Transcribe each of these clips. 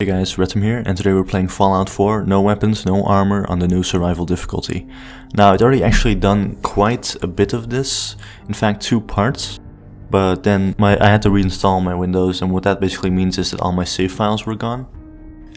Hey guys, Retim here, and today we're playing Fallout 4, no weapons, no armor, on the new survival difficulty. Now, I'd already actually done quite a bit of this, in fact 2 parts, but then I had to reinstall my Windows, and what that basically means is that all my save files were gone.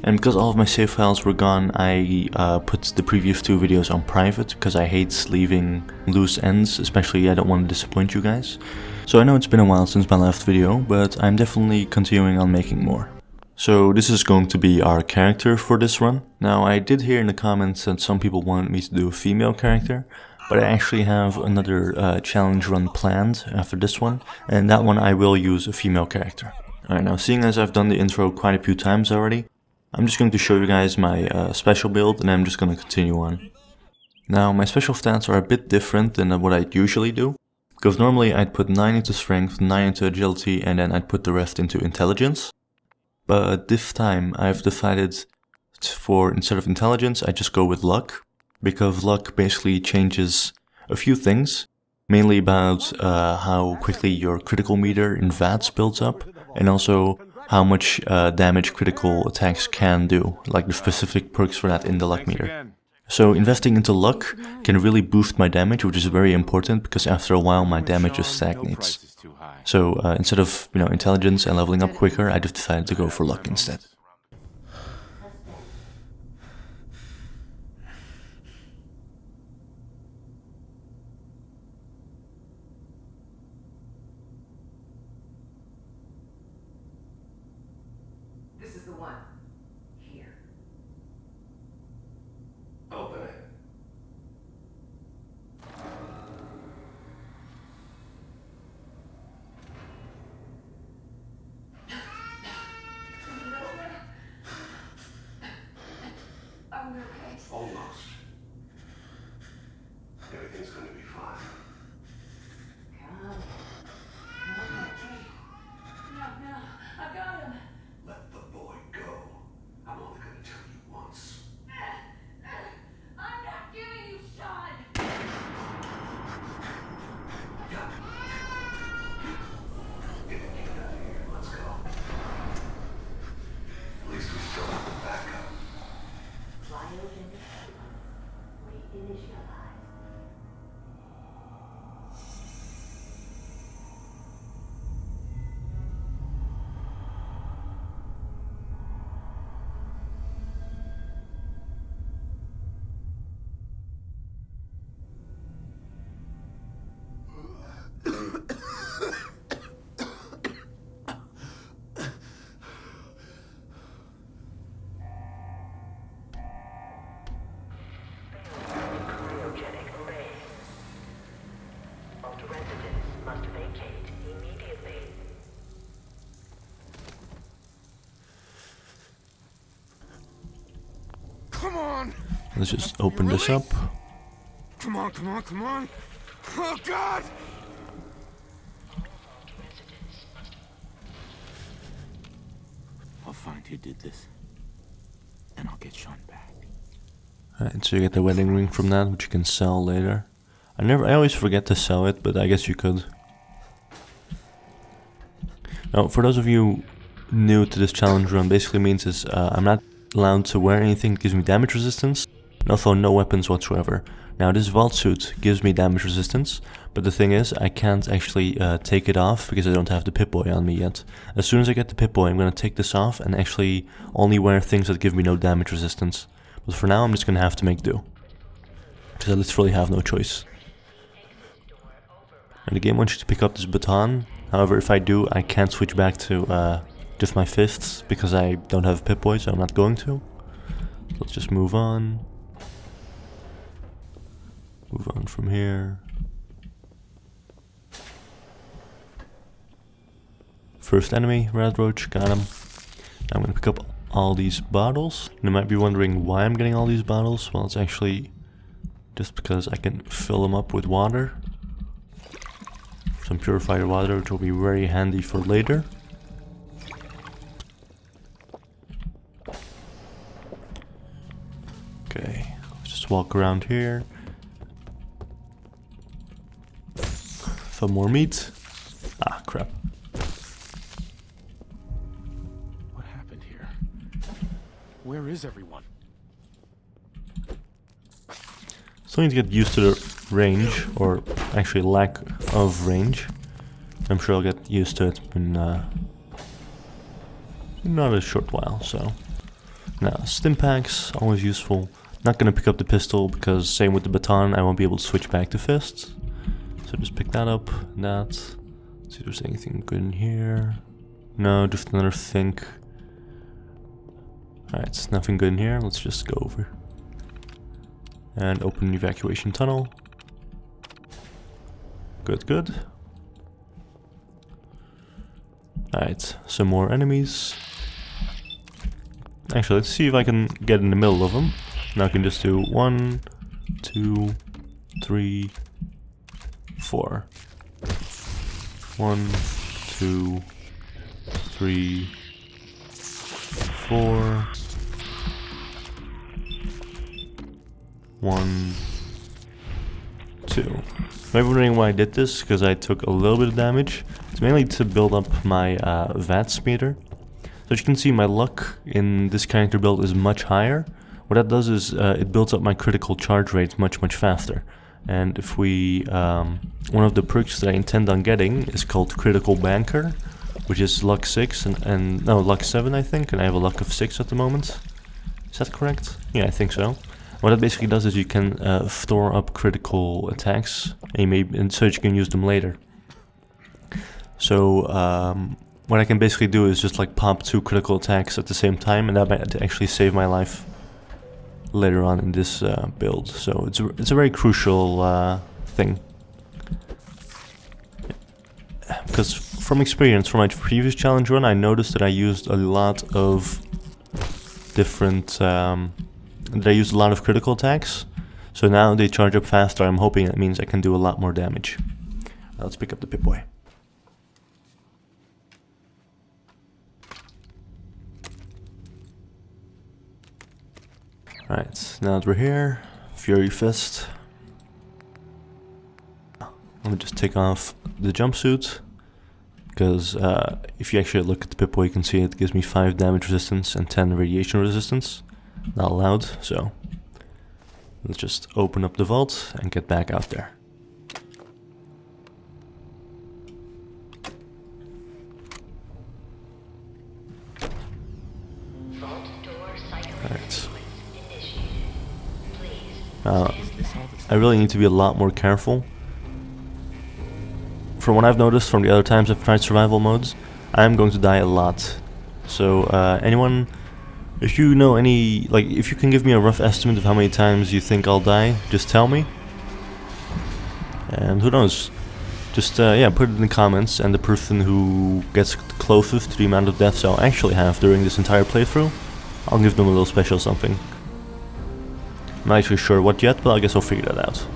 And because all of my save files were gone, I put the previous 2 videos on private, because I hate leaving loose ends, especially I don't want to disappoint you guys. So I know it's been a while since my last video, but I'm definitely continuing on making more. So this is going to be our character for this run. Now I did hear in the comments that some people wanted me to do a female character, but I actually have another challenge run planned after this one, and that one I will use a female character. Alright, now seeing as I've done the intro quite a few times already, I'm just going to show you guys my special build and I'm just going to continue on. Now my special stats are a bit different than what I usually do, because normally I'd put 9 into strength, 9 into agility, and then I'd put the rest into intelligence. But this time I've decided for, instead of intelligence, I just go with luck, because luck basically changes a few things, mainly about how quickly your critical meter in VATS builds up, and also how much damage critical attacks can do, like the specific perks for that in the luck meter. So investing into luck can really boost my damage, which is very important, because after a while my damage just stagnates. So instead of, intelligence and leveling up quicker, I just decided to go for luck instead. This is the one. Here. Open it. I'm okay. Almost. Everything's gonna be fine. Come. No, I got him. Let the boy go. I'm only gonna tell you once. I'm not giving you Sean. Yeah. Get out of here. Let's go. At least we still have the backup. Reinitialize. Come on! Let's just open this up. Come on, come on, come on! Oh God! I'll find who did this, and I'll get Sean back. Alright, so you get the wedding ring from that, which you can sell later. I always forget to sell it, but I guess you could. Now, for those of you new to this challenge run, basically means is I'm not allowed to wear anything that gives me damage resistance, and also no weapons whatsoever. Now this vault suit gives me damage resistance, but the thing is I can't actually take it off because I don't have the Pip-Boy on me yet. As soon as I get the Pip-Boy, I'm going to take this off and actually only wear things that give me no damage resistance. But for now I'm just going to have to make do, because I literally have no choice. And the game wants you to pick up this baton. However, if I do, I can't switch back to just my fists, because I don't have a Pip-Boy, so I'm not going to. So let's just move on. Move on from here. First enemy, Red Roach, got him. Now I'm gonna pick up all these bottles. And you might be wondering why I'm getting all these bottles. Well, it's actually just because I can fill them up with water. Some purified water, which will be very handy for later. Okay, let's just walk around here. Some more meat. Ah, crap. What happened here? Where is everyone? Still need to get used to the range, or actually lack of range. I'm sure I'll get used to it in not a short while, so. Now, stim packs, always useful. Not gonna pick up the pistol, because same with the baton, I won't be able to switch back to fists. So just pick that up, and that. Let's see if there's anything good in here. No, just another think. Alright, nothing good in here, let's just go over. And open the evacuation tunnel. Good, good. Alright, some more enemies. Actually, let's see if I can get in the middle of them. Now I can just do 1, 2, 3, 4. 1, 2, 3, 4. 1, 2. You might be wondering why I did this, because I took a little bit of damage. It's mainly to build up my VATS meter. So as you can see, my luck in this character build is much higher. What that does is it builds up my critical charge rate much faster. And if we, one of the perks that I intend on getting is called Critical Banker, which is luck 6 and no, luck 7 I think, and I have a luck of 6 at the moment. Is that correct? Yeah, I think so. What that basically does is you can store up critical attacks, and so you can use them later. So what I can basically do is just like pop 2 critical attacks at the same time, and that might actually save my life later on in this build. So it's a very crucial thing. Because from experience, from my previous challenge run, I noticed that I used a lot of different critical attacks. So now they charge up faster. I'm hoping that means I can do a lot more damage. Let's pick up the Pip-Boy. Alright, now that we're here, Fury Fist. Let me just take off the jumpsuit, because if you actually look at the Pip-Boy, you can see it gives me 5 damage resistance and 10 radiation resistance. Not allowed, so let's just open up the vault and get back out there. Alright. I really need to be a lot more careful. From what I've noticed from the other times I've tried survival modes, I am going to die a lot. So anyone, if you know any, like if you can give me a rough estimate of how many times you think I'll die, just tell me. And who knows, just yeah, put it in the comments, and the person who gets closest to the amount of deaths I'll actually have during this entire playthrough, I'll give them a little special something. I'm not actually sure what yet, but I guess I'll figure that out.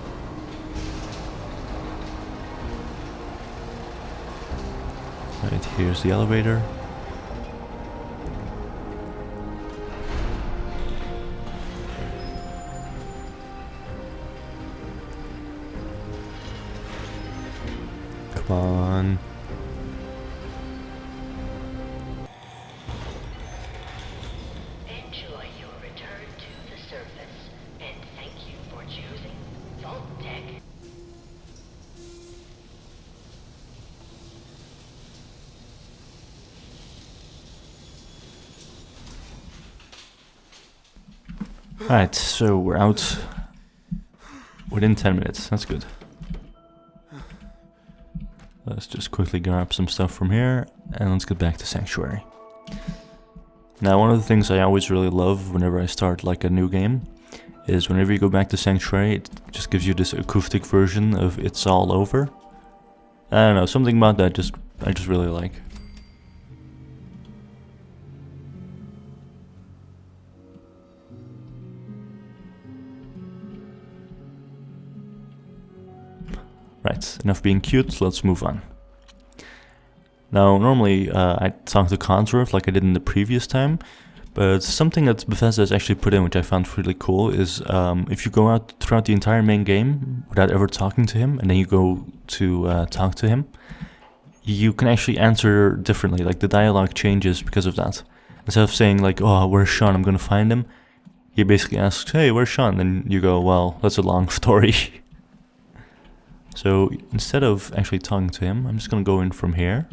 Right, here's the elevator. Come on. Enjoy your return to the surface, and thank you for choosing Vault Tech. Alright, so we're out within 10 minutes, that's good. Let's just quickly grab some stuff from here, and let's get back to Sanctuary. Now, one of the things I always really love whenever I start like a new game is whenever you go back to Sanctuary, it just gives you this acoustic version of It's All Over. I don't know, something about that I just really like. Right, enough being cute, let's move on. Now, normally I talk to Concord like I did in the previous time, but something that Bethesda has actually put in, which I found really cool, is if you go out throughout the entire main game without ever talking to him, and then you go to talk to him, you can actually answer differently, like the dialogue changes because of that. instead of saying like, oh, where's Sean, I'm gonna find him, he basically asks, hey, where's Sean? And you go, well, that's a long story. So instead of actually talking to him, I'm just gonna go in from here.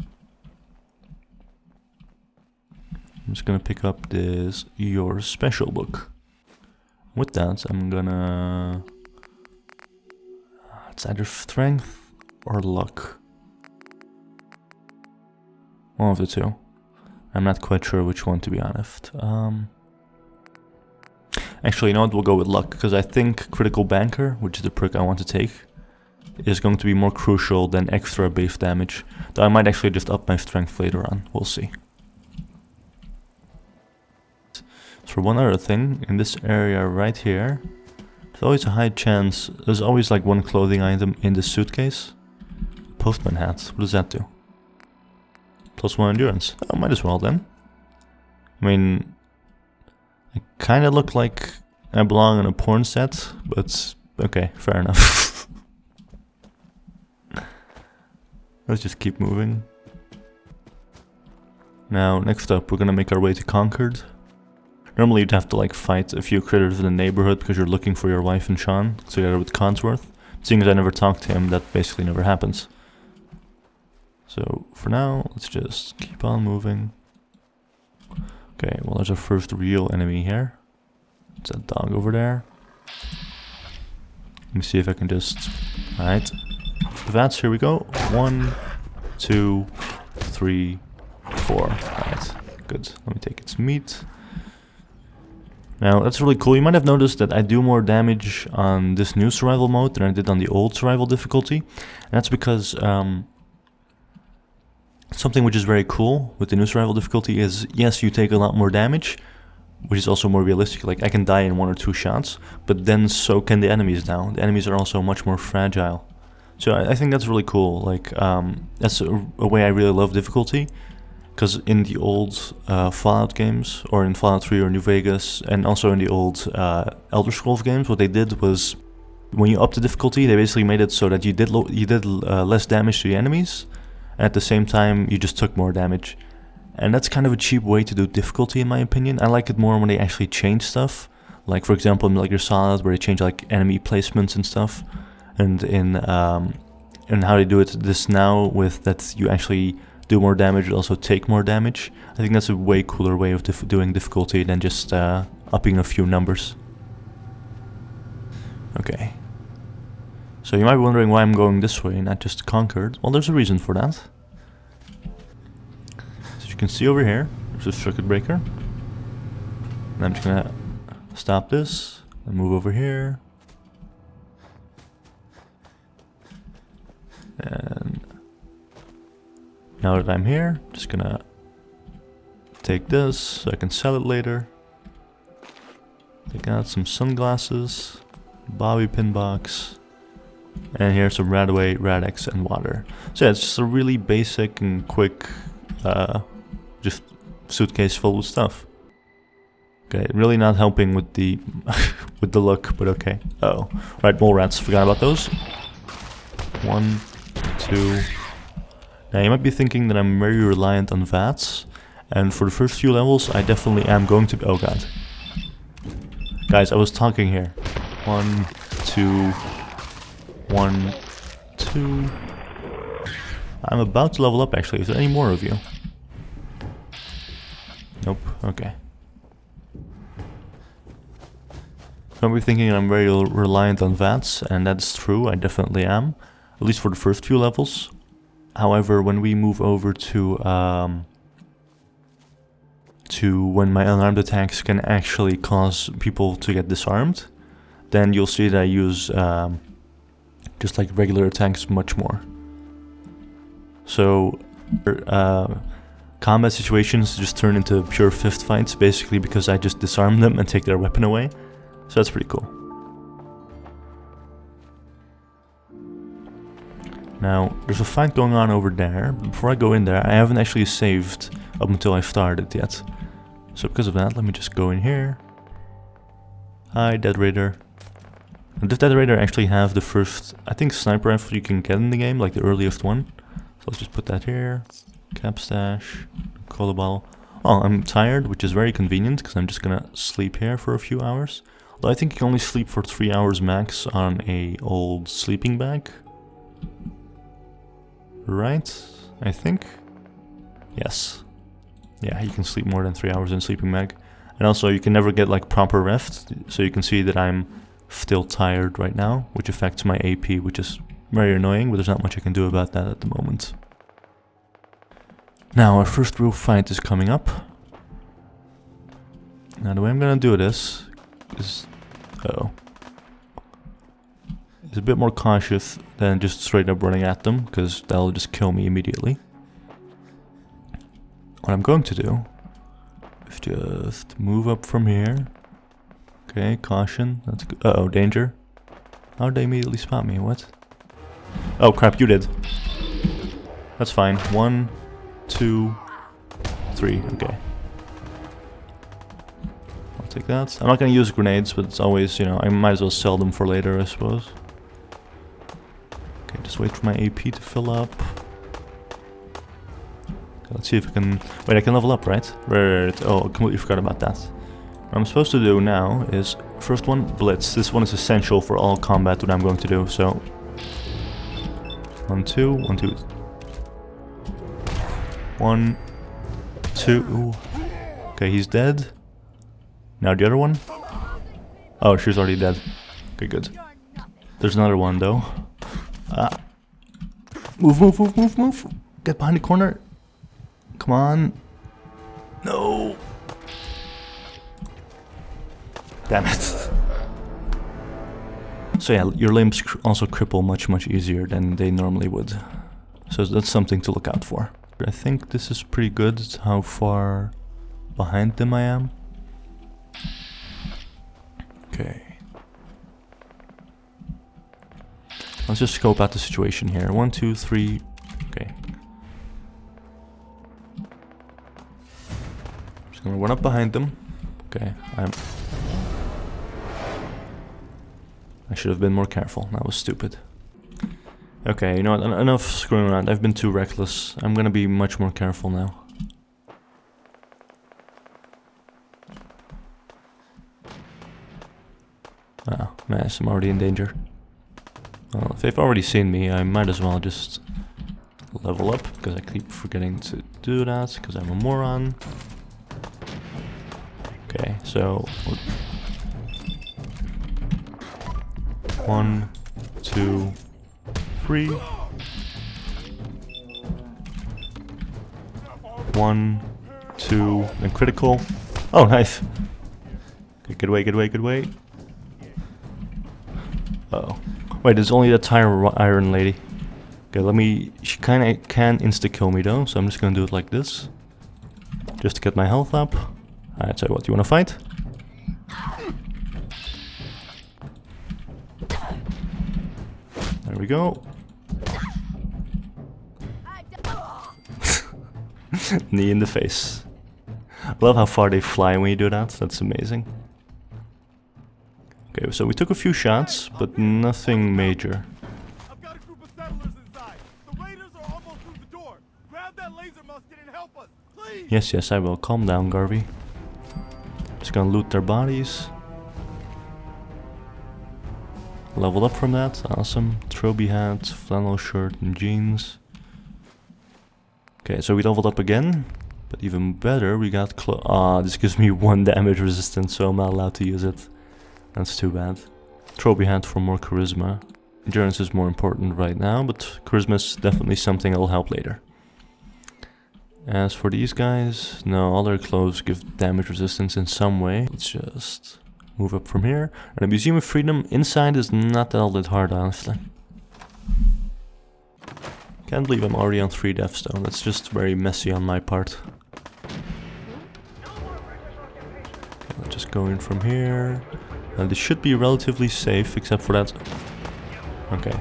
I'm just gonna pick up this Your Special book. With that, I'm gonna... It's either strength or luck. One of the two. I'm not quite sure which one, to be honest. Actually, you know what? We'll go with luck, because I think Critical Banker, which is the perk I want to take, is going to be more crucial than extra base damage. Though I might actually just up my strength later on. We'll see. So one other thing, in this area right here, there's always a high chance, there's always like one clothing item in the suitcase. Postman hat, what does that do? +1 endurance. Oh, might as well then. I mean, I kinda look like I belong in a porn set, but okay, fair enough. Let's just keep moving. Now, next up, we're gonna make our way to Concord. Normally you'd have to like fight a few critters in the neighborhood because you're looking for your wife and Sean, together with Codsworth. Seeing as I never talked to him, that basically never happens. So, for now, let's just keep on moving. Okay, well there's our first real enemy here. It's that dog over there. Let me see if I can just... Alright. Vats, here we go. 1, 2, 3, 4. Alright, good. Let me take its meat. Now, that's really cool. You might have noticed that I do more damage on this new survival mode than I did on the old survival difficulty. And that's because something which is very cool with the new survival difficulty is, yes, you take a lot more damage, which is also more realistic. Like, I can die in 1 or 2 shots, but then so can the enemies now. The enemies are also much more fragile. So I think that's really cool. Like, that's a way I really love difficulty. Because in the old Fallout games, or in Fallout 3 or New Vegas, and also in the old Elder Scrolls games, what they did was, when you upped the difficulty, they basically made it so that you did less damage to the enemies, and at the same time, you just took more damage. And that's kind of a cheap way to do difficulty, in my opinion. I like it more when they actually change stuff. Like, for example, in Metal Gear Solid, where they change like enemy placements and stuff. And in how they do it this now, with that you actually do more damage but also take more damage. I think that's a way cooler way of doing difficulty than just upping a few numbers. Okay. So you might be wondering why I'm going this way, not just Concord. Well, there's a reason for that. As you can see over here, there's a circuit breaker. And I'm just gonna stop this and move over here. And now that I'm here, I'm just gonna take this so I can sell it later. Take out some sunglasses, bobby pin box, and here's some Radaway, Radex, and water. So yeah, it's just a really basic and quick, just suitcase full of stuff. Okay, really not helping with the with the look, but okay. Oh, right, mole rats. Forgot about those. 1, 2. Now you might be thinking that I'm very reliant on VATS, and for the first few levels I definitely am going to be... Oh god. Guys, I was talking here. 1, 2, 1, 2. I'm about to level up actually. Is there any more of you? Nope, okay. You might be thinking I'm very reliant on VATS, and that's true, I definitely am. At least for the first few levels. However, when we move over to when my unarmed attacks can actually cause people to get disarmed, then you'll see that I use just like regular attacks much more. So combat situations just turn into pure fist fights, basically because I just disarm them and take their weapon away. So that's pretty cool. Now, there's a fight going on over there. Before I go in there, I haven't actually saved up until I started yet. So because of that, let me just go in here. Hi, Dead Raider. And does Dead Raider actually have the first, I think, sniper rifle you can get in the game, like the earliest one? So let's just put that here. Cap stash, cola bottle. Well, I'm tired, which is very convenient because I'm just gonna sleep here for a few hours. Although I think you can only sleep for 3 hours max on a old sleeping bag. Right? I think? Yes. Yeah, you can sleep more than 3 hours in a sleeping bag. And also you can never get like proper rest, so you can see that I'm still tired right now, which affects my AP, which is very annoying, but there's not much I can do about that at the moment. Now our first real fight is coming up. Now the way I'm gonna do this is... is a bit more cautious than just straight up running at them, because that'll just kill me immediately. What I'm going to do is just move up from here. Okay, caution. That's good. Uh-oh, danger. How'd they immediately spot me? What? Oh crap, you did. That's fine. 1, 2, 3. Okay. I'll take that. I'm not gonna use grenades, but it's always, you know, I might as well sell them for later, I suppose. Okay, just wait for my AP to fill up. Okay, let's see if I can... Wait, I can level up, right? Right. Oh, I completely forgot about that. What I'm supposed to do now is... First one, blitz. This one is essential for all combat that I'm going to do, so... 1, 2, 1, 2... 1, 2... Okay, he's dead. Now the other one. Oh, she's already dead. Okay, good. There's another one, though. Move, move, move, move, move! Get behind the corner! Come on! No! Damn it. So yeah, your limbs also cripple much easier than they normally would. So that's something to look out for. I think this is pretty good, how far behind them I am. Okay. Let's just scope out the situation here. 1, 2, 3. Okay. Just gonna run up behind them. Okay, I should have been more careful. That was stupid. Okay, you know what? Enough screwing around. I've been too reckless. I'm gonna be much more careful now. Oh, nice. I'm already in danger. Well, if they've already seen me, I might as well just level up, because I keep forgetting to do that, because I'm a moron. Okay, so... 1, 2, 3. 1, 2, and critical. Oh, nice. Okay, good way, good way, good way. Uh-oh. Wait, there's only that tire iron lady. Okay, let me... She kinda can insta-kill me though, so I'm just gonna do it like this. Just to get my health up. Alright, so what, you wanna fight? There we go. Knee in the face. I love how far they fly when you do that, that's amazing. Okay, so we took a few shots, but nothing major. I've got a group of settlers inside. The raiders are almost through the door. Grab that laser musket and help us, please. Yes, yes, I will. Calm down, Garvey. Just gonna loot their bodies. Leveled up from that, awesome. Trophy hat, flannel shirt and jeans. Okay, so we leveled up again. But even better, we got this gives me 1 damage resistance, so I'm not allowed to use it. That's too bad. Trophy hat for more charisma. Endurance is more important right now, but charisma is definitely something that'll help later. As for these guys, no, all their clothes give damage resistance in some way. Let's just move up from here. And the Museum of Freedom inside is not all that hard, honestly. Can't believe I'm already on 3 deaths though. That's just very messy on my part. Okay, let's just go in from here. And this should be relatively safe, except for that. Okay.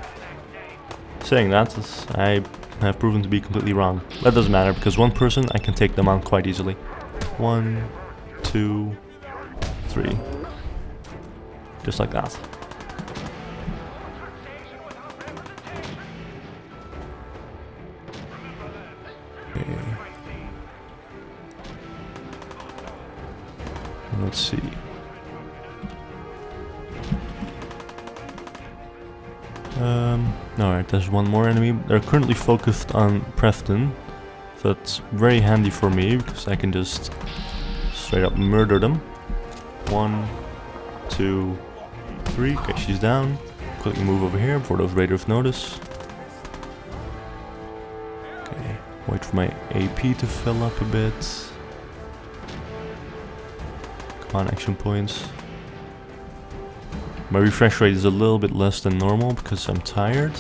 Saying that, I have proven to be completely wrong. That doesn't matter, because one person, I can take them on quite easily. 1, 2, 3. Just like that. Okay. Let's see. Alright, there's one more enemy. They're currently focused on Preston. So that's very handy for me, because I can just straight up murder them. 1, 2, 3. Okay, she's down. Quickly move over here before those raiders notice. Okay, wait for my AP to fill up a bit. Come on, action points. My refresh rate is a little bit less than normal because I'm tired.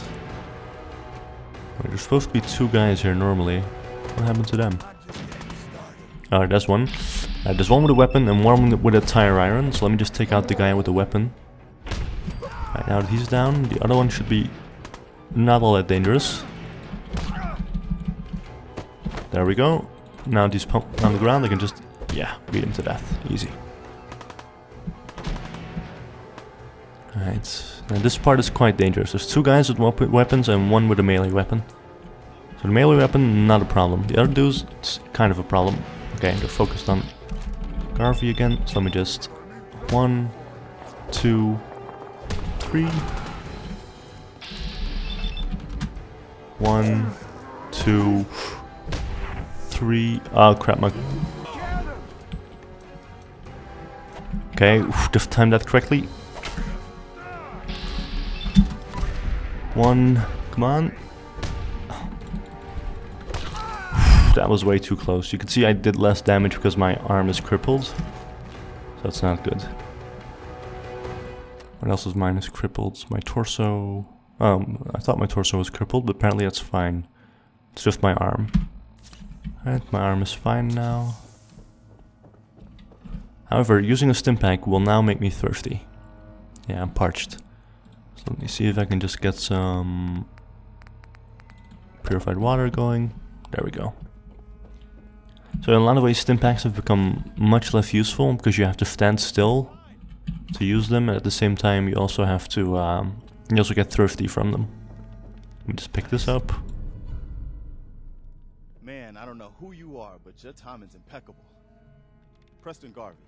Wait, there's supposed to be 2 guys here normally. What happened to them? Alright, that's one. There's one with a weapon and one with a tire iron. So let me just take out the guy with the weapon. Alright, now that he's down, the other one should be not all that dangerous. There we go. Now these pump on the ground, I can just, yeah, beat him to death. Easy. Alright, now this part is quite dangerous. There's 2 guys with weapons and 1 with a melee weapon. So the melee weapon, not a problem. The other dudes, it's kind of a problem. Okay, they're focused on Garvey again. So let me just 1, 2, 3. 1, 2, 3. Oh crap, my... Okay, just timed that correctly. 1, come on. That was way too close. You can see I did less damage because my arm is crippled. So that's not good. What else is mine is crippled? My torso... I thought my torso was crippled, but apparently that's fine. It's just my arm. Alright, my arm is fine now. However, using a stim pack will now make me thirsty. Yeah, I'm parched. So let me see if I can just get some purified water going. There we go. So in a lot of ways stim packs have become much less useful because you have to stand still to use them, and at the same time you also have to you also get thirsty from them. Let me just pick this up. Man, I don't know who you are, but your timing's impeccable. Preston Garvey,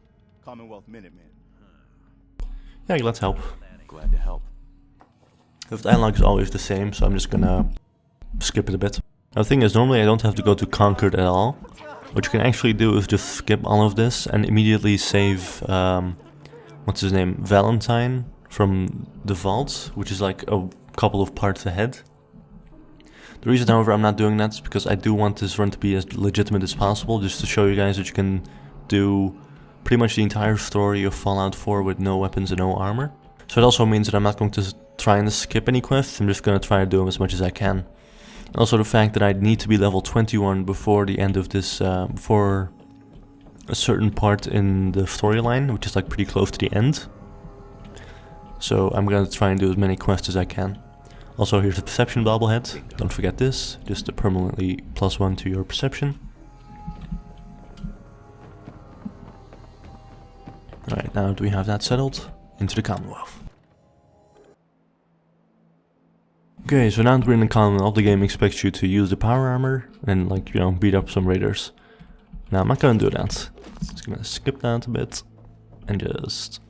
Commonwealth Minuteman. Yeah, let's help. Glad to help. The dialogue is always the same, so I'm just gonna skip it a bit. Now the thing is, normally I don't have to go to Concord at all. What you can actually do is just skip all of this and immediately save, what's his name, Valentine from the vault, which is like a couple of parts ahead. The reason, however, I'm not doing that is because I do want this run to be as legitimate as possible, just to show you guys that you can do pretty much the entire story of Fallout 4 with no weapons and no armor. So it also means that I'm not going to try and skip any quests, I'm just going to try to do them as much as I can. And also the fact that I need to be level 21 before the end of this, before a certain part in the storyline, which is like pretty close to the end. So I'm going to try and do as many quests as I can. Also, here's a perception bobblehead. Don't forget this, just to permanently +1 to your perception. Alright, now that we have that settled, into the Commonwealth. Okay, so now that we're in the Commonwealth, the game expects you to use the power armor and, like, you know, beat up some raiders. Now, I'm not gonna do that. Just gonna skip that a bit and just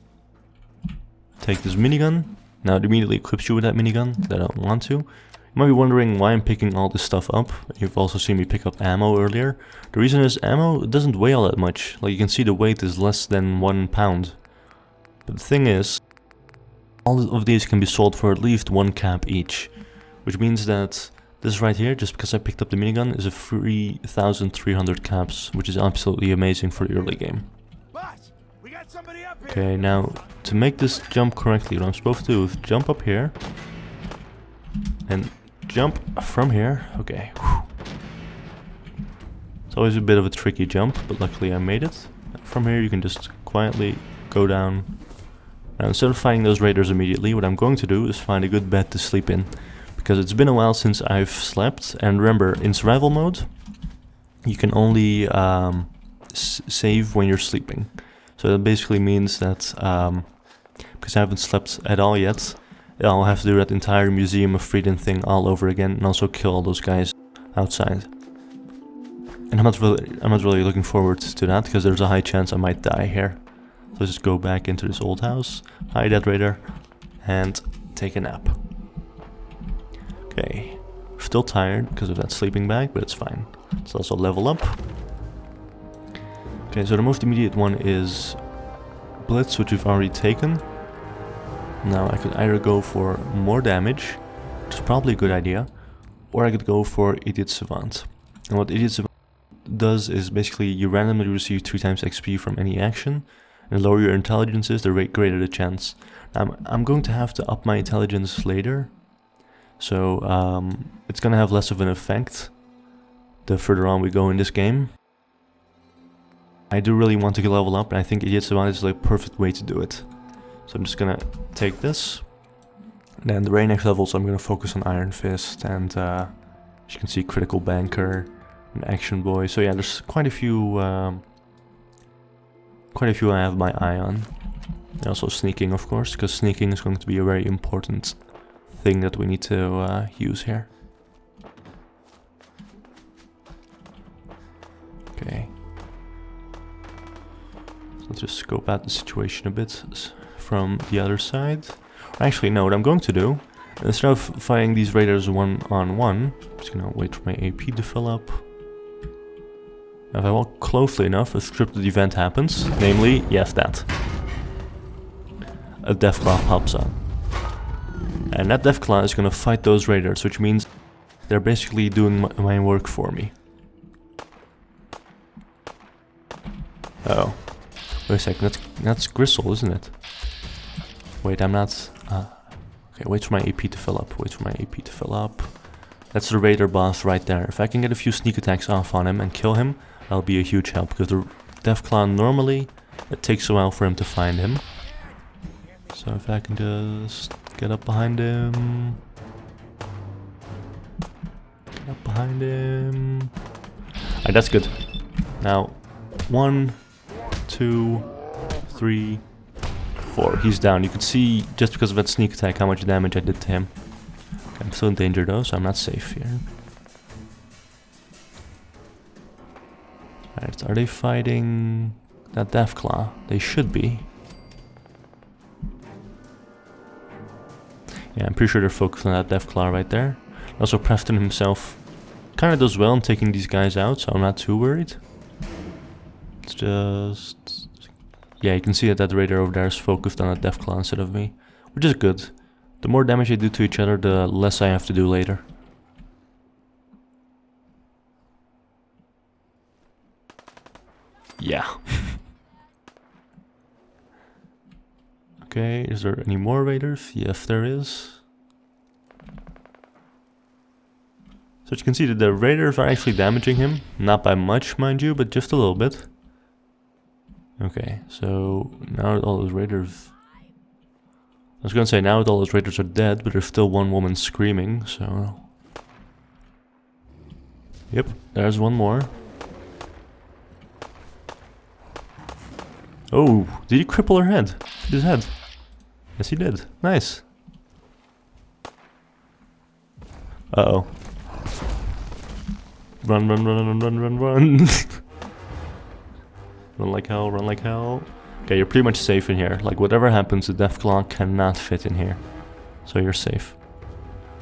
take this minigun. Now, it immediately equips you with that minigun that I don't want to. You might be wondering why I'm picking all this stuff up. You've also seen me pick up ammo earlier. The reason is ammo doesn't weigh all that much. Like, you can see the weight is less than 1 pound. But the thing is, all of these can be sold for at least 1 cap each. Which means that this right here, just because I picked up the minigun, is a 3,300 caps, which is absolutely amazing for the early game. Okay, now, to make this jump correctly, what I'm supposed to do is jump up here, and jump from here. Okay. Whew. It's always a bit of a tricky jump, but luckily I made it. From here you can just quietly go down. Now, instead of fighting those raiders immediately, what I'm going to do is find a good bed to sleep in. Because it's been a while since I've slept, and remember, in survival mode, you can only save when you're sleeping. So that basically means that, because I haven't slept at all yet, I'll have to do that entire Museum of Freedom thing all over again, and also kill all those guys outside. And I'm not really looking forward to that, because there's a high chance I might die here. let's just go back into this old house, hide that raider, and take a nap. Okay, still tired because of that sleeping bag, but it's fine. Let's also level up. Okay, so the most immediate one is Blitz, which we've already taken. Now I could either go for more damage, which is probably a good idea, or I could go for Idiot Savant. And what Idiot Savant does is basically you randomly receive 3 times XP from any action, and the lower your intelligence is, the greater the chance. Now, I'm going to have to up my intelligence later, so it's going to have less of an effect the further on we go in this game. I do really want to level up, and I think Idiot Savant is like a perfect way to do it. So I'm just gonna take this. And then the very next level, so I'm gonna focus on Iron Fist and as you can see, Critical Banker and Action Boy. So yeah, there's quite a few I have my eye on. And also sneaking, of course, because sneaking is going to be a very important thing that we need to use here. Okay. So let's just scope out the situation a bit from the other side. Actually, no, what I'm going to do, instead of fighting these raiders one-on-one, I'm just gonna wait for my AP to fill up. Now, if I walk closely enough, a scripted event happens, namely, yes, that. A Deathclaw pops on. And that Deathclaw is gonna fight those raiders, which means they're basically doing my work for me. Oh. Wait a second, that's Gristle, isn't it? Wait, I'm not... okay, wait for my AP to fill up, That's the raider boss right there. If I can get a few sneak attacks off on him and kill him, that'll be a huge help, because the Deathclaw normally, it takes a while for him to find him. So if I can just get up behind him... Alright, that's good. Now, 1, 2, 3, 4. He's down. You can see, just because of that sneak attack, how much damage I did to him. Okay, I'm still in danger though, so I'm not safe here. Alright, are they fighting that Deathclaw? They should be. Yeah, I'm pretty sure they're focused on that Deathclaw right there. Also, Preston himself kind of does well in taking these guys out, so I'm not too worried. It's just... yeah, you can see that raider over there is focused on a Deathclaw instead of me, which is good. The more damage they do to each other, the less I have to do later. Yeah. Okay, is there any more raiders? Yes, there is. So you can see that the raiders are actually damaging him. Not by much, mind you, but just a little bit. Okay, so now all those raiders... I was gonna say now all those raiders are dead, but there's still one woman screaming, so... Yep, there's one more. Oh, did he cripple her head? His head. Yes, he did. Nice. Uh-oh. Run, run, run, run, run, run, run. Run like hell, run like hell. Okay, you're pretty much safe in here. Like, whatever happens, the Deathclaw cannot fit in here. So you're safe.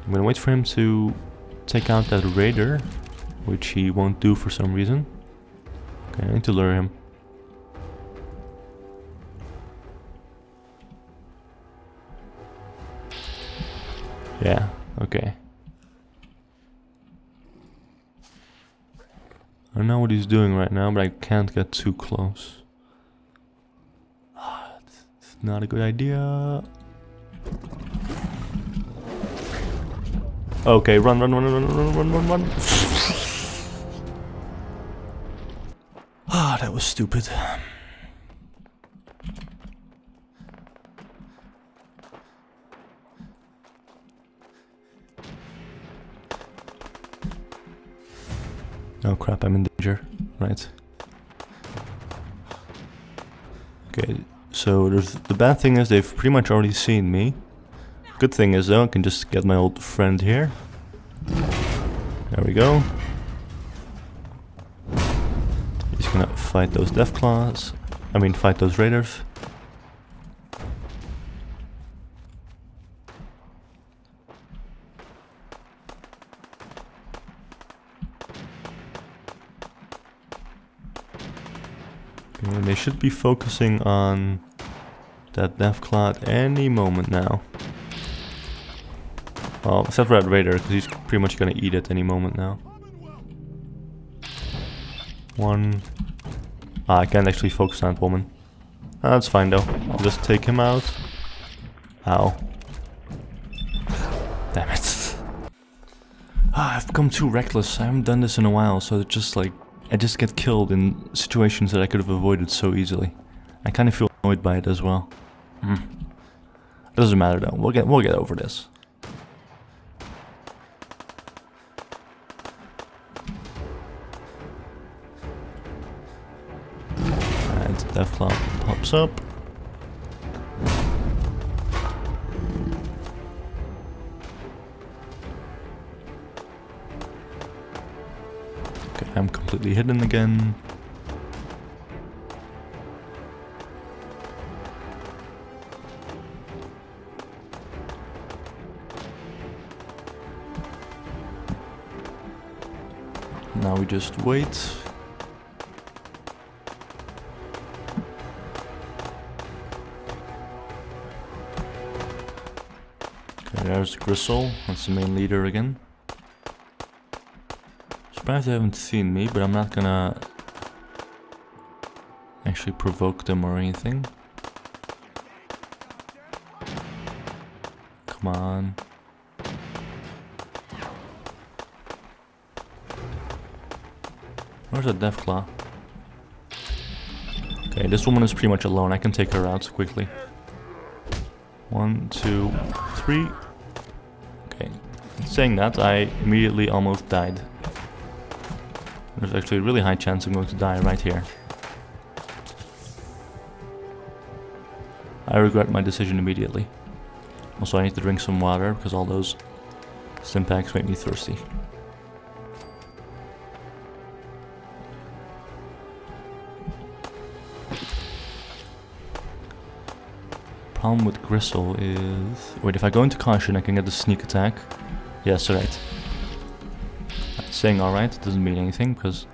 I'm gonna wait for him to take out that raider, which he won't do for some reason. Okay, I need to lure him. Yeah, okay. I don't know what he's doing right now, but I can't get too close. It's not a good idea. Okay, run, run, run, run, run, run, run, run. Ah, that was stupid. Oh crap, I'm in danger. Right. Okay, so the bad thing is they've pretty much already seen me. Good thing is though, I can just get my old friend here. There we go. He's gonna fight those Deathclaws. I mean, fight those raiders. And they should be focusing on that Deathclaw at any moment now. Well, except for that Raider, because he's pretty much gonna eat it any moment now. One. Ah, I can't actually focus on that woman. Ah, that's fine though. I'll just take him out. Ow. Damn it. Ah, I've become too reckless. I haven't done this in a while, so it's just like I just get killed in situations that I could have avoided so easily. I kind of feel annoyed by it as well. Doesn't matter though. We'll get over this. And Deathclaw pops up. Okay, I'm completely hidden again. Now we just wait. Okay, there's Gristle. That's the main leader again. Surprised they haven't seen me, but I'm not gonna actually provoke them or anything. Come on. Where's that Deathclaw? Okay, this woman is pretty much alone. I can take her out quickly. 1, 2, 3. Okay. Saying that, I immediately almost died. There's actually a really high chance I'm going to die right here. I regret my decision immediately. Also, I need to drink some water because all those stimpaks make me thirsty. Problem with Gristle is... Wait, if I go into caution I can get the sneak attack. Yes, right. Saying alright doesn't mean anything because...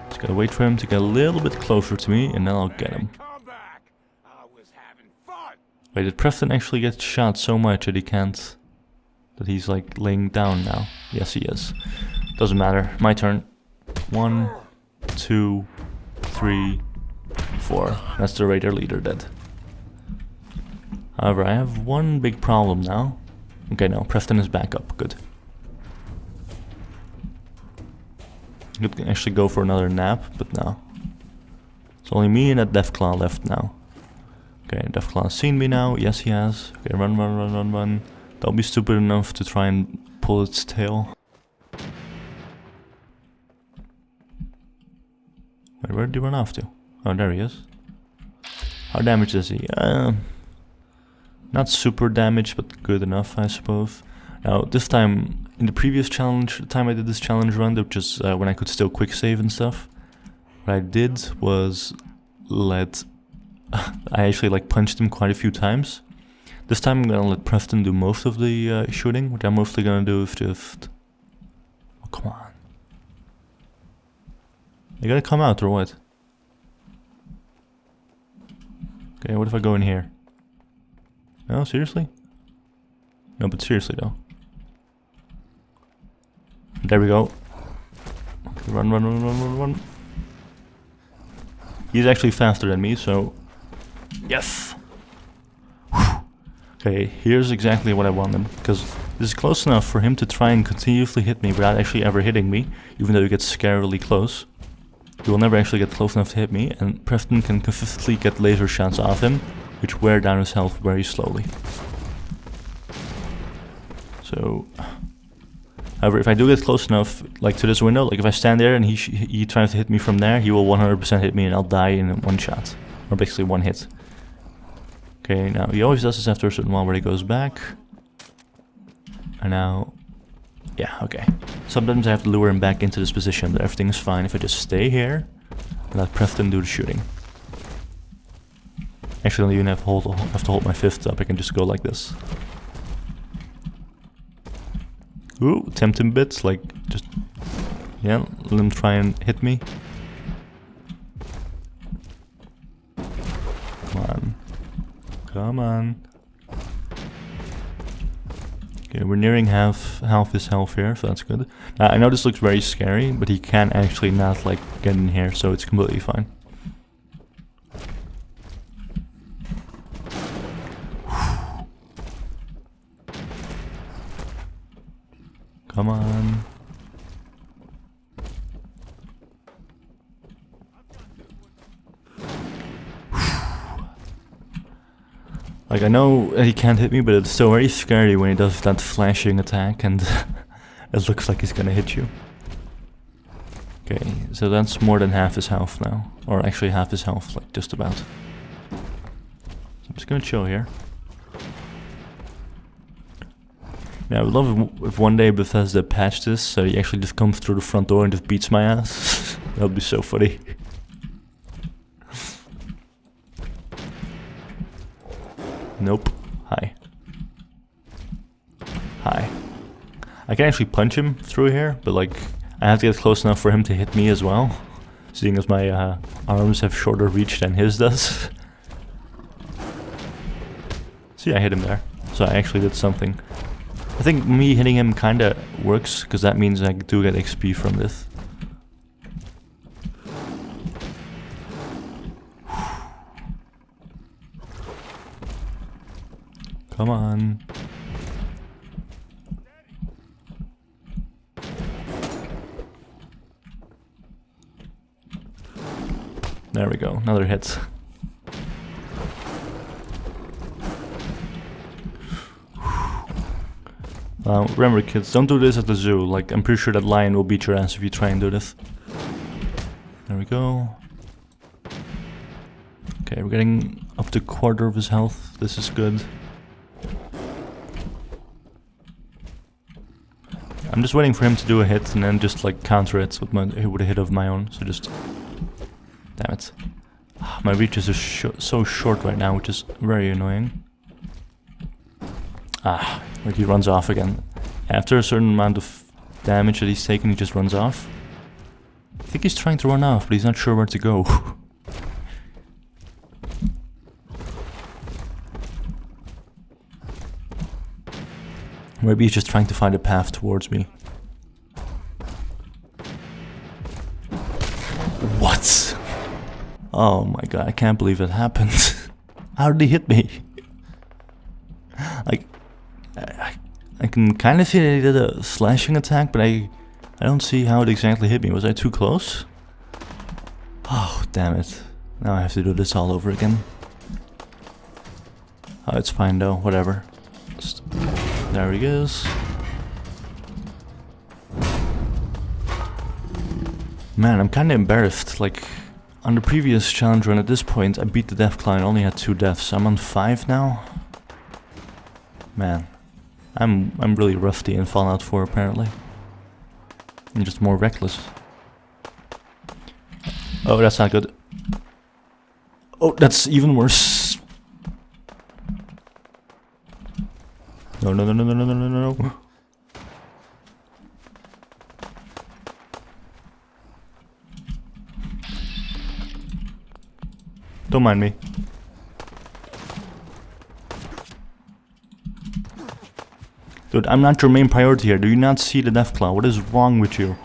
Just gotta wait for him to get a little bit closer to me and then I'll get him. Wait, did Preston actually get shot so much that he can't... That he's like laying down now? Yes, he is. Doesn't matter. My turn. 1, 2... 3, 4. That's the Raider leader dead. However, I have one big problem now. Okay, no, Preston is back up. Good. You could actually go for another nap, but no. It's only me and that Deathclaw left now. Okay, Deathclaw has seen me now. Yes, he has. Okay, run, run, run, run, run. Don't be stupid enough to try and pull its tail. Wait, where did he run off to? Oh, there he is. How damaged is he? Not super damaged, but good enough, I suppose. Now, this time, in the previous challenge, the time I did this challenge run, which is when I could still quick save and stuff, what I did was let... I actually like punched him quite a few times. This time I'm gonna let Preston do most of the shooting. What I'm mostly gonna do is just... Oh, come on. You gotta come out or what? Okay, what if I go in here? No, seriously? No, but seriously though. There we go. Okay, run, run, run, run, run, run. He's actually faster than me, so... Yes! Whew. Okay, here's exactly what I wanted, because this is close enough for him to try and continuously hit me without actually ever hitting me, even though he gets scarily close. He will never actually get close enough to hit me, and Preston can consistently get laser shots off him, which wear down his health very slowly. So, however, if I do get close enough, like to this window, like if I stand there and he tries to hit me from there, he will 100% hit me and I'll die in one shot, or basically one hit. Okay, now he always does this after a certain while where he goes back. And now... Yeah, okay. Sometimes I have to lure him back into this position, but everything is fine if I just stay here and let Preston do the shooting. Actually, I don't even have to hold my fist up, I can just go like this. Ooh, tempt him bits, like, just Yeah, let him try and hit me. Come on. Come on. Okay, we're nearing half his health here, so that's good. Now, I know this looks very scary, but he can actually not like get in here, so it's completely fine. Come on. Like, I know he can't hit me, but it's so very scary when he does that flashing attack and it looks like he's gonna hit you. Okay, so that's more than half his health now. Or actually half his health, like just about. So I'm just gonna chill here. Yeah, I would love if one day Bethesda patched this so he actually just comes through the front door and just beats my ass. That would be so funny. Nope. Hi. Hi. I can actually punch him through here, but like I have to get close enough for him to hit me as well, seeing as my arms have shorter reach than his does. See, I hit him there, so I actually did something. I think me hitting him kinda works, because that means I do get XP from this. Come on. There we go, another hit. Remember kids, don't do this at the zoo. Like, I'm pretty sure that lion will beat your ass if you try and do this. There we go. Okay, we're getting up to a quarter of his health. This is good. I'm just waiting for him to do a hit and then just like counter it with a hit of my own. So just... Damn it. My reaches are so short right now, which is very annoying. Ah, like he runs off again. After a certain amount of damage that he's taken, he just runs off. I think he's trying to run off, but he's not sure where to go. Maybe he's just trying to find a path towards me. What? Oh my god, I can't believe it happened. How did he hit me? Like, I can kind of see that he did a slashing attack, but I don't see how it exactly hit me. Was I too close? Oh, damn it. Now I have to do this all over again. Oh, it's fine though, whatever. There he is. Man, I'm kinda embarrassed. Like, on the previous challenge run at this point, I beat the Deathclaw and only had 2 deaths. I'm on 5 now. Man, I'm really rusty in Fallout 4 apparently. I'm just more reckless. Oh, that's not good. Oh, that's even worse. No, no, no, no, no, no, no, no, no. Don't mind me. Dude, I'm not your main priority here. Do you not see the Deathclaw? What is wrong with you?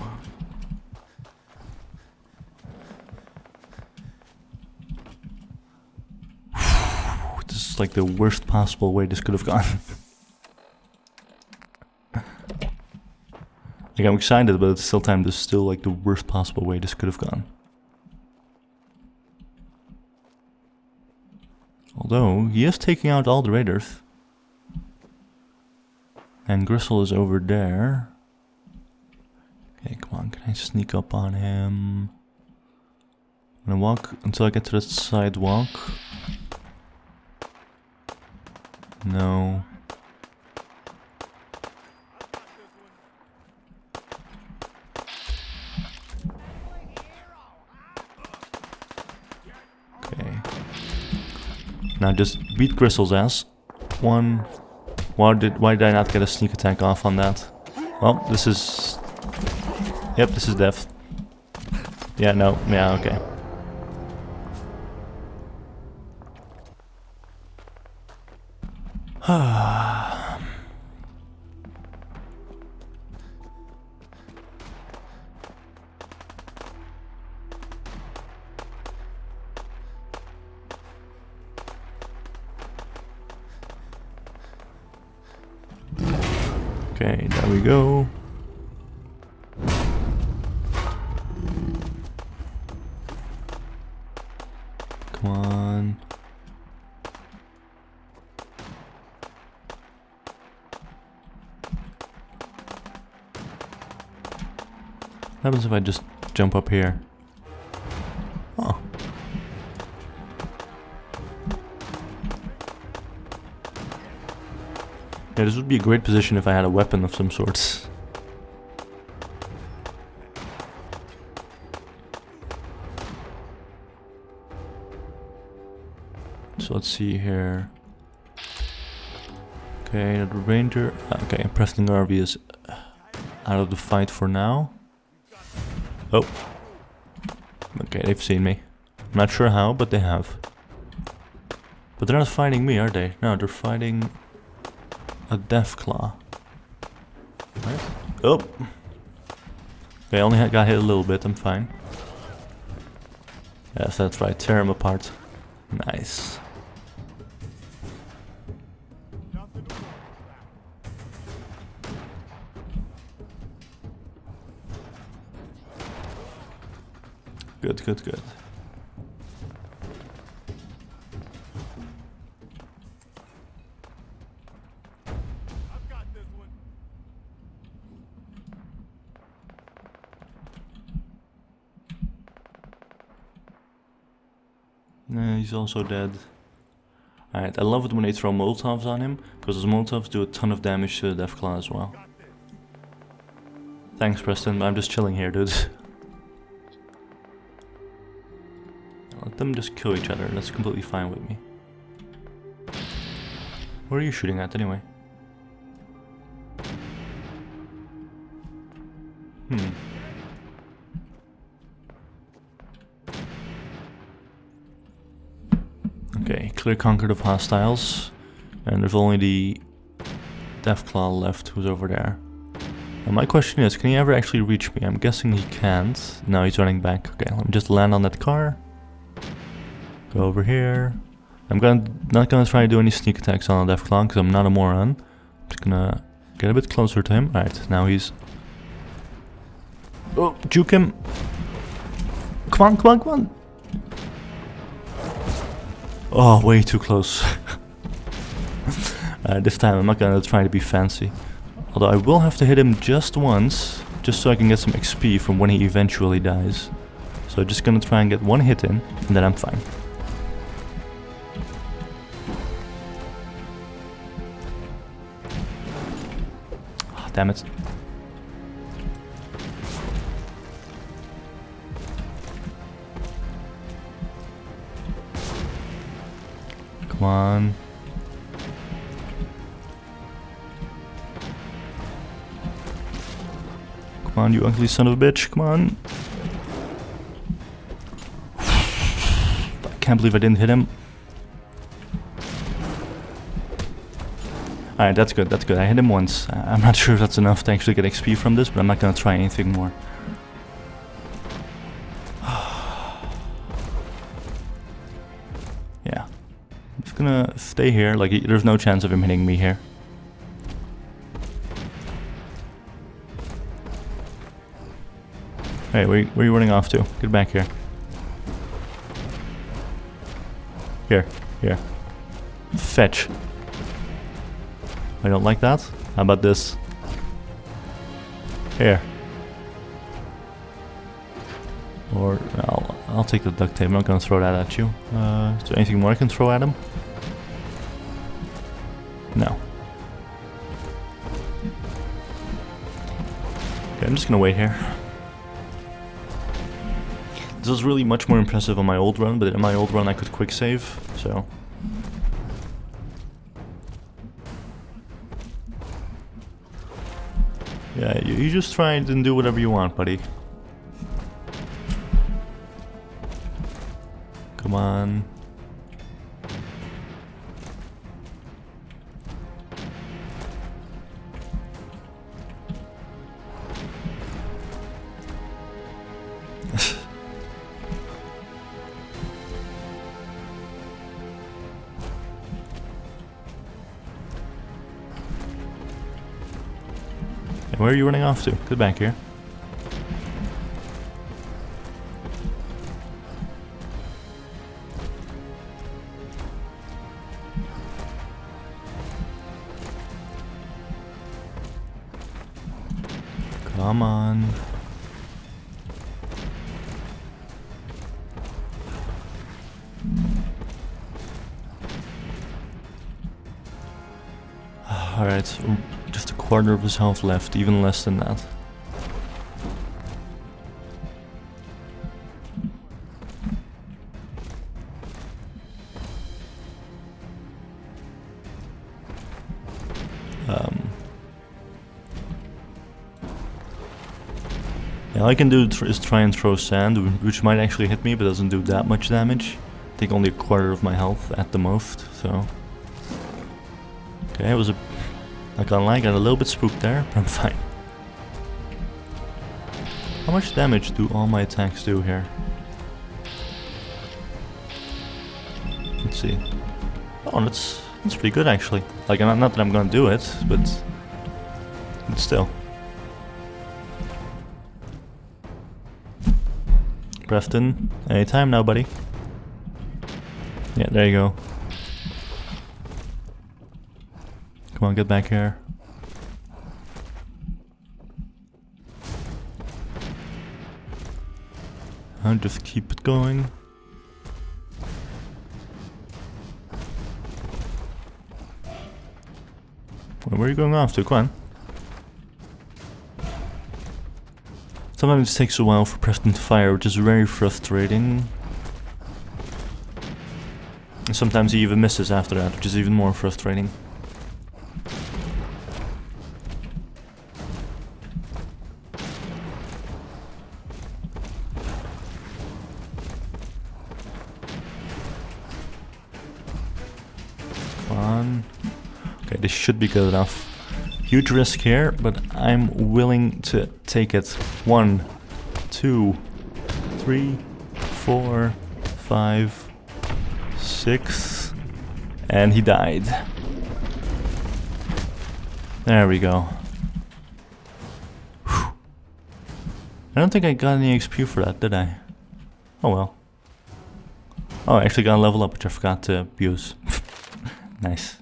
This is like the worst possible way this could have gone. Like, I'm excited, but at the same time, this is still like the worst possible way this could have gone. Although, he is taking out all the raiders. And Gristle is over there. Okay, come on, can I sneak up on him? I'm gonna walk until I get to the sidewalk. No. Okay. Now just beat Gristle's ass. 1. Why did I not get a sneak attack off on that? Well, this is Yep, this is death. Yeah, no, yeah, okay. Okay, there we go. Come on. What happens if I just jump up here? Oh. Yeah, this would be a great position if I had a weapon of some sort. So let's see here. Okay, the ranger. Okay, Preston Garvey is out of the fight for now. Oh. Okay, they've seen me. I'm not sure how, but they have. But they're not fighting me, are they? No, they're fighting a Deathclaw. Right? Oh! Okay, I only got hit a little bit, I'm fine. Yes, that's right, tear him apart. Nice. Good, good, good. I've got this one. Nah, he's also dead. Alright, I love it when they throw Molotovs on him, because those Molotovs do a ton of damage to the Deathclaw as well. Thanks, Preston, I'm just chilling here, dude. Let them just kill each other, that's completely fine with me. What are you shooting at anyway? Okay, clear Concord of hostiles. And there's only the Deathclaw left who's over there. Now my question is, can he ever actually reach me? I'm guessing he can't. No, he's running back. Okay, let me just land on that car. Go over here. I'm not gonna try to do any sneak attacks on the Deathclaw because I'm not a moron. I'm just gonna get a bit closer to him. Alright, now he's... Oh, juke him! Come on, come on, come on! Oh, way too close. This time I'm not gonna try to be fancy. Although I will have to hit him just once, just so I can get some XP from when he eventually dies. So just gonna try and get one hit in, and then I'm fine. Oh, damn it. Come on. Come on, you ugly son of a bitch, come on. I can't believe I didn't hit him. Alright, that's good, that's good. I hit him once. I'm not sure if that's enough to actually get XP from this, but I'm not gonna try anything more. Yeah. I'm just gonna stay here, like there's no chance of him hitting me here. Hey, where are you running off to? Get back here. Here. Fetch. I don't like that. How about this? Here. Or I'll take the duct tape. I'm not gonna throw that at you. Is there anything more I can throw at him? No. Okay, I'm just gonna wait here. This was really much more impressive on my old run, but in my old run I could quick save, so... Yeah, you just try and do whatever you want, buddy. Come on. Where are you running off to? Get back here. Come on. Alright, just a quarter of his health left, even less than that. Yeah, all I can do is try and throw sand, which might actually hit me, but doesn't do that much damage. I think only a quarter of my health at the most, so... Okay, it was a... Not gonna lie, got a little bit spooked there, but I'm fine. How much damage do all my attacks do here? Let's see. Oh, that's pretty good actually. Like, not that I'm gonna do it, but still. Preston, anytime now, buddy. Yeah, there you go. Come on, get back here. I'll just keep it going. Where are you going off to? Come on. Sometimes it takes a while for Preston to fire, which is very frustrating. And sometimes he even misses after that, which is even more frustrating. Come on. Okay, this should be good enough. Huge risk here, but I'm willing to take it. 1, 2, 3, 4, 5, 6, and he died. There we go. Whew. I don't think I got any XP for that, did I? Oh well. Oh, I actually got a level up, which I forgot to use. Nice.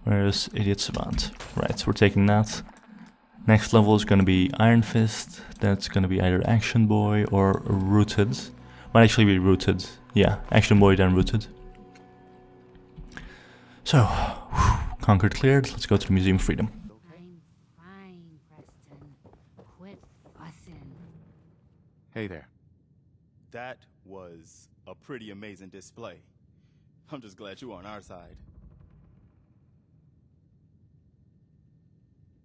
Where's Idiot Savant? Right, we're taking that. Next level is gonna be Iron Fist. That's gonna be either Action Boy or Rooted. Might actually be Rooted. Yeah, Action Boy then Rooted. So, Concord cleared. Let's go to the Museum of Freedom. I'm fine, Preston. Quit fussing. Hey there. That was a pretty amazing display. I'm just glad you're on our side.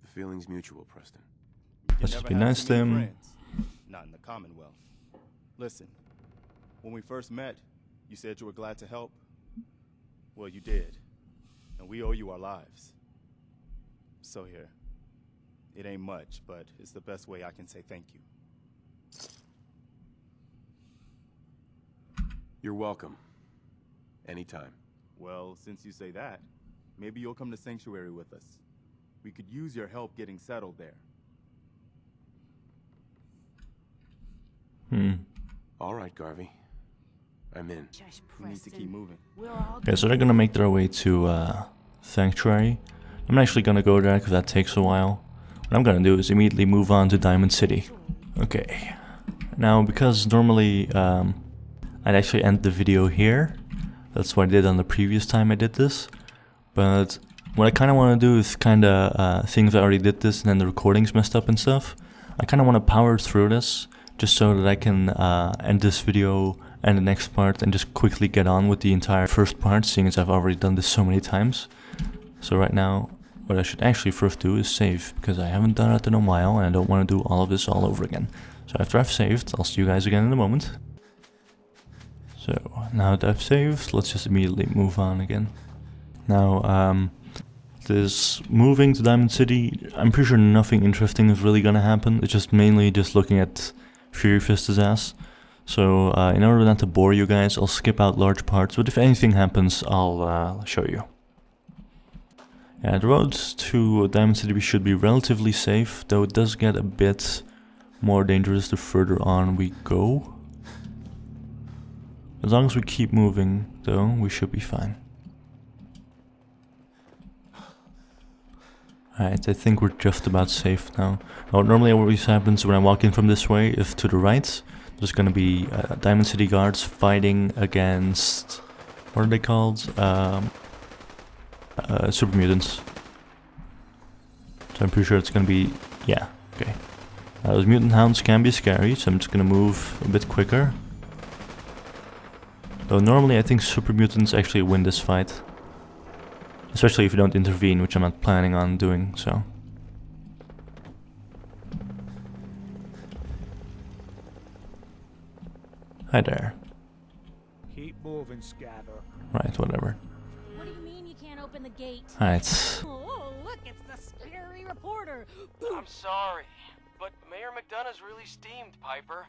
The feeling's mutual, Preston. Let's just be nice to him. Not in the Commonwealth. Listen, when we first met, you said you were glad to help. Well, you did. And we owe you our lives. So here. It ain't much, but it's the best way I can say thank you. You're welcome. Anytime. Well, since you say that, maybe you'll come to Sanctuary with us. We could use your help getting settled there. All right, Garvey. I'm in. Shush, We need to keep Preston. moving. We're all Okay, so they're gonna make their way to Sanctuary. I'm not actually gonna go there because that takes a while. What I'm gonna do is immediately move on to Diamond City. Okay. Now, because normally I'd actually end the video here. That's what I did on the previous time I did this. But what I kind of want to do is kind of, things I already did this and then the recording's messed up and stuff. I kind of want to power through this just so that I can end this video and the next part and just quickly get on with the entire first part, seeing as I've already done this so many times. So right now, what I should actually first do is save, because I haven't done it in a while and I don't want to do all of this all over again. So after I've saved, I'll see you guys again in a moment. So now that I've saved, let's just immediately move on again. Now, this moving to Diamond City, I'm pretty sure nothing interesting is really gonna happen. It's just mainly just looking at Fury Fist's ass. So in order not to bore you guys, I'll skip out large parts, but if anything happens, I'll show you. Yeah, the road to Diamond City should be relatively safe, though it does get a bit more dangerous the further on we go. As long as we keep moving, though, we should be fine. Alright, I think we're just about safe now. Now, normally what always happens when I walk in from this way is to the right, there's gonna be Diamond City guards fighting against, what are they called? Super mutants. So I'm pretty sure it's gonna be, yeah, okay. Those mutant hounds can be scary, so I'm just gonna move a bit quicker. Though normally I think super mutants actually win this fight. Especially if you don't intervene, which I'm not planning on doing, so. Hi there. Keep moving, Scatter. Right, whatever. What do you mean you can't open the gate? Alright. Oh, look, it's the scary reporter. I'm sorry, but Mayor McDonough's really steamed, Piper.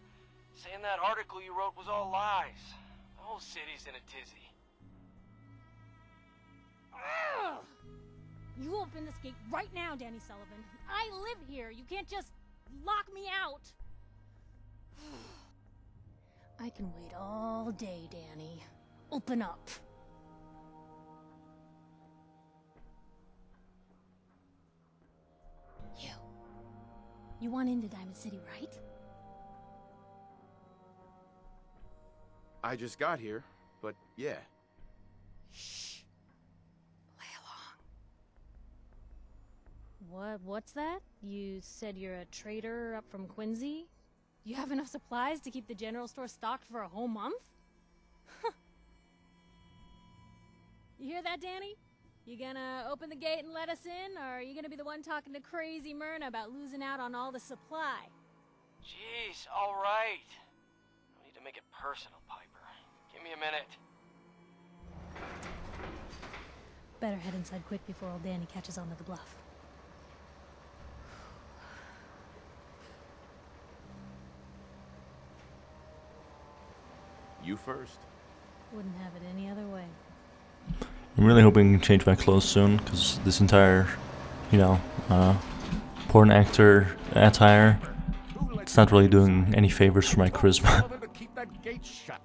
Saying that article you wrote was all lies. The whole city's in a tizzy. Ugh. You open this gate right now, Danny Sullivan. I live here. You can't just lock me out. I can wait all day, Danny. Open up. You want into Diamond City, right? I just got here, but yeah. Shh. Play along. What's that? You said you're a trader up from Quincy? You have enough supplies to keep the general store stocked for a whole month? You hear that, Danny? You gonna open the gate and let us in, or are you gonna be the one talking to crazy Myrna about losing out on all the supply? Jeez, all right. No need to make it personal, Piper. Give me a minute. Better head inside quick before old Danny catches on to the bluff. You first. Wouldn't have it any other way. I'm really hoping I can change my clothes soon, because this entire, you know, porn actor attire, it's not really doing any favors for my charisma. To keep that gate shut.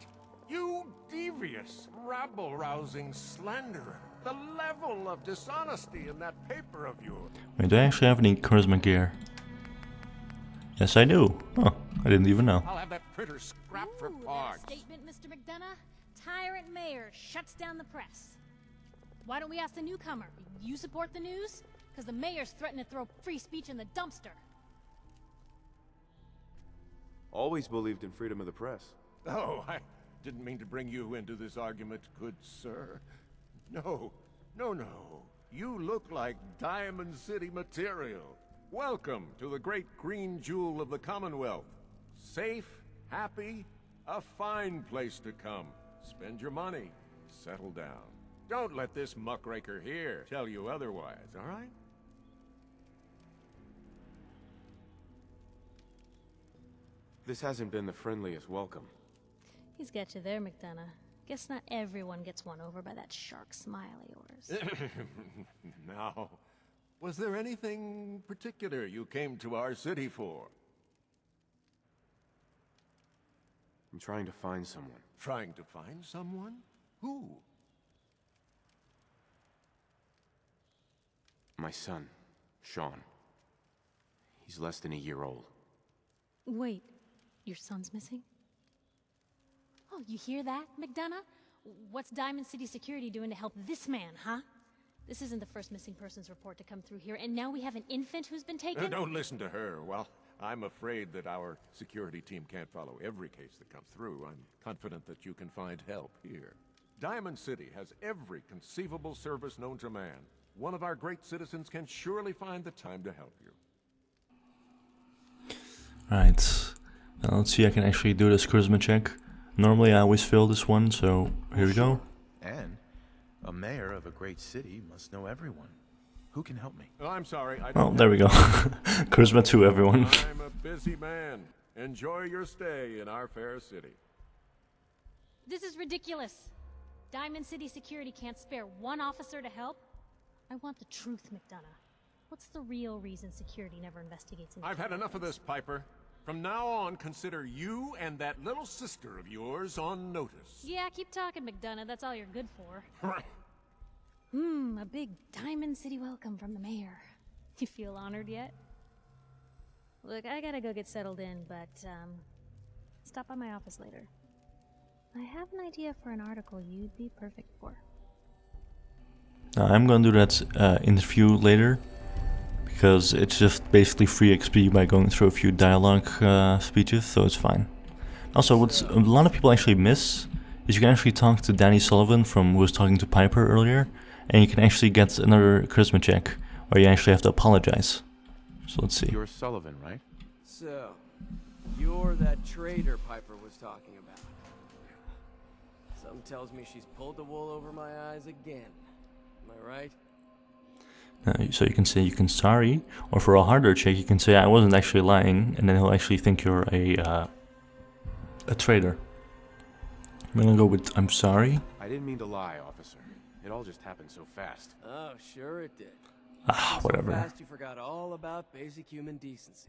You devious, rabble-rousing slanderer. The level of dishonesty in that paper of yours. Wait, do I actually have any charisma gear? Yes, I do. Oh, I didn't even know. I'll have that critter scrapped for Ooh, parts. that statement, Mr. McDonough. Tyrant mayor shuts down the press. Why don't we ask the newcomer? You support the news? Because the mayor's threatening to throw free speech in the dumpster. Always believed in freedom of the press. Oh, I didn't mean to bring you into this argument, good sir. No. You look like Diamond City material. Welcome to the great green jewel of the Commonwealth. Safe, happy, a fine place to come. Spend your money, settle down. Don't let this muckraker here tell you otherwise, all right? This hasn't been the friendliest welcome. He's got you there, McDonough. Guess not everyone gets won over by that shark smile of yours. Now, was there anything particular you came to our city for? I'm trying to find someone. Trying to find someone? Who? My son, Sean. He's less than a year old. Wait, your son's missing? Oh, you hear that, McDonough? What's Diamond City Security doing to help this man, huh? This isn't the first missing persons report to come through here, and now we have an infant who's been taken? Don't listen to her. Well, I'm afraid that our security team can't follow every case that comes through. I'm confident that you can find help here. Diamond City has every conceivable service known to man. one of our great citizens can surely find the time to help you. Right. Now let's see, I can actually do this charisma check. Normally I always fail this one, so here we go. And a mayor of a great city must know everyone. Who can help me? Oh, I'm sorry. I Oh, don't there we go. Charisma to everyone. I'm a busy man. Enjoy your stay in our fair city. This is ridiculous. Diamond City Security can't spare one officer to help. I want the truth, McDonough. What's the real reason security never investigates? I've had enough of this, Piper. From now on, consider you and that little sister of yours on notice. Yeah, keep talking, McDonough. That's all you're good for. A big Diamond City welcome from the mayor. You feel honored yet? Look, I gotta go get settled in, but, stop by my office later. I have an idea for an article you'd be perfect for. I'm gonna do that interview later, because it's just basically free XP by going through a few dialogue speeches, so it's fine. Also, what a lot of people actually miss is you can actually talk to Danny Sullivan from who was talking to Piper earlier, and you can actually get another charisma check where you actually have to apologize. So let's see. You're Sullivan, right? So, you're that traitor Piper was talking about. Something tells me she's pulled the wool over my eyes again. Am I right? So you can say you can sorry, or for a harder check you can say I wasn't actually lying, and then he'll actually think you're a traitor. I'm gonna go with I'm sorry. I didn't mean to lie, officer. It all just happened so fast. Oh, sure it did. Whatever. So fast you forgot all about basic human decency.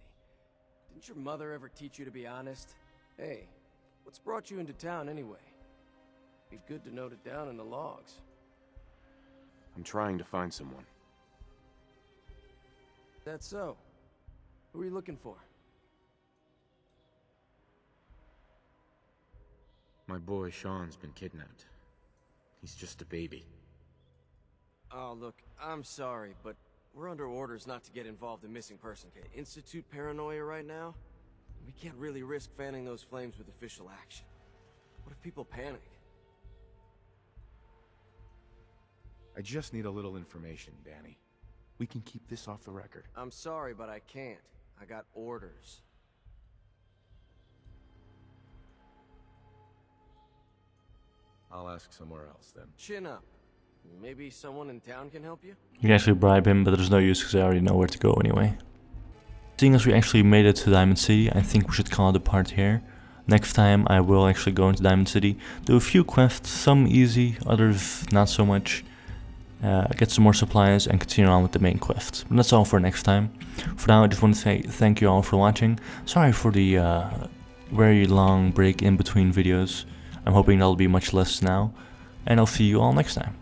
Didn't your mother ever teach you to be honest? Hey, what's brought you into town anyway? Be good to note it down in the logs. I'm trying to find someone. That's so. Who are you looking for? My boy Sean's been kidnapped. He's just a baby. Oh, look, I'm sorry, but we're under orders not to get involved in missing person case. Institute paranoia right now? We can't really risk fanning those flames with official action. What if people panic? I just need a little information, Danny. We can keep this off the record. I'm sorry, but I can't. I got orders. I'll ask somewhere else then. Chin up. Maybe someone in town can help you? You can actually bribe him, but there's no use because I already know where to go anyway. Seeing as we actually made it to Diamond City, I think we should call it a part here. Next time I will actually go into Diamond City, do a few quests, some easy, others not so much. Get some more supplies and continue on with the main quest. But that's all for next time. For now I just want to say thank you all for watching. Sorry for the very long break in between videos. I'm hoping that'll be much less now. And I'll see you all next time.